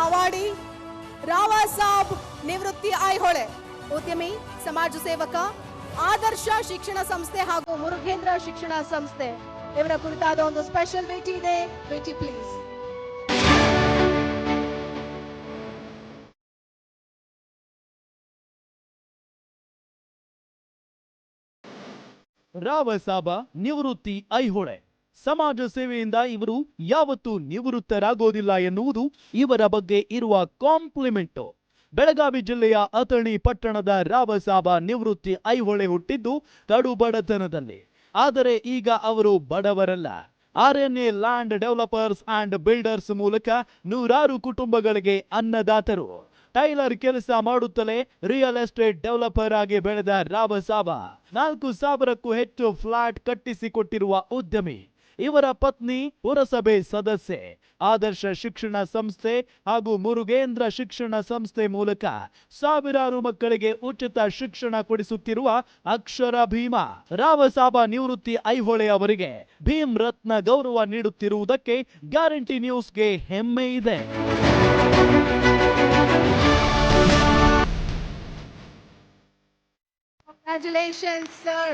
Awardee Raosab निवृत्ति ऐहोळे उद्यमी समाज सेवक आदर्श शिक्षण संस्थे ಹಾಗೂ ಮುರುಘೇಂದ್ರ ಶಿಕ್ಷಣ ಸಂಸ್ಥೆ ಇವರ ಕುರಿತಾದ ಒಂದು ಸ್ಪೆಷಲ್ ಭೇಟಿ ಇದೆ. ಭೇಟಿ ಪ್ಲೀಸ್. ರಾವಸಾಬ ನಿವೃತ್ತಿ ಐಹೊಳೆ ಸಮಾಜ ಸೇವೆಯಿಂದ ಇವರು ಯಾವತ್ತೂ ನಿವೃತ್ತರಾಗೋದಿಲ್ಲ ಎನ್ನುವುದು ಇವರ ಬಗ್ಗೆ ಇರುವ ಕಾಂಪ್ಲಿಮೆಂಟ್. ಬೆಳಗಾವಿ ಜಿಲ್ಲೆಯ ಅಥಣಿ ಪಟ್ಟಣದ ರಾವಸಾಬ ನಿವೃತ್ತಿ ಐಹೊಳೆ ಹುಟ್ಟಿದ್ದು ಕಡು ಬಡತನದಲ್ಲಿ. ಆದರೆ ಈಗ ಅವರು ಬಡವರಲ್ಲ. RNA land developers and builders ಮೂಲಕ ನೂರಾರು ಕುಟುಂಬಗಳಿಗೆ ಅನ್ನದಾತರು. ಟೈಲರ್ ಕೆಲಸ ಮಾಡುತ್ತಲೇ ರಿಯಲ್ ಎಸ್ಟೇಟ್ ಡೆವಲಪರ್ ಆಗಿ ಬೆಳೆದ ರಾವಸಾಬ 4,000ಕ್ಕೂ ಹೆಚ್ಚು ಫ್ಲಾಟ್ ಕಟ್ಟಿಸಿಕೊಟ್ಟಿರುವ ಉದ್ಯಮಿ. ಇವರ ಪತ್ನಿ ಪುರಸಭೆ ಸದಸ್ಯೆ. ಆದರ್ಶ ಶಿಕ್ಷಣ ಸಂಸ್ಥೆ ಹಾಗೂ ಮುರುಘೇಂದ್ರ ಶಿಕ್ಷಣ ಸಂಸ್ಥೆ ಮೂಲಕ ಸಾವಿರಾರು ಮಕ್ಕಳಿಗೆ ಉಚಿತ ಶಿಕ್ಷಣ ಕೊಡಿಸುತ್ತಿರುವ ಅಕ್ಷರ ಭೀಮ. ರಾವಸಾಬ ನಿವೃತ್ತಿ ಐಹೊಳೆ ಅವರಿಗೆ ಭೀಮ್ ರತ್ನ ಗೌರವ ನೀಡುತ್ತಿರುವುದಕ್ಕೆ ಗ್ಯಾರಂಟಿ ನ್ಯೂಸ್ಗೆ ಹೆಮ್ಮೆ ಇದೆ. Congratulations, sir.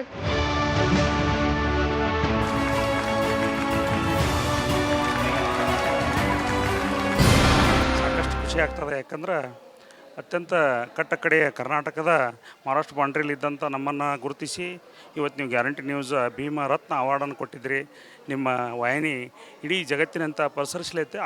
ಸಾಕಷ್ಟು ಖುಷಿ ಆಗ್ತದೆ. ಯಾಕಂದ್ರೆ ಅತ್ಯಂತ ಕಟ್ಟಕಡೆಯ ಕರ್ನಾಟಕದ ಮಹಾರಾಷ್ಟ್ರ ಬಾಂಡ್ರಿಲಿದ್ದಂಥ ನಮ್ಮನ್ನು ಗುರುತಿಸಿ ಇವತ್ತು ನೀವು ಗ್ಯಾರಂಟಿ ನ್ಯೂಸ್ ಭೀಮ ರತ್ನ ಅವಾರ್ಡನ್ನು ಕೊಟ್ಟಿದ್ರಿ. ನಿಮ್ಮ ವಾಹಿನಿ ಇಡೀ ಜಗತ್ತಿನಂತ ಪಸರಿಸಲೈತೆ.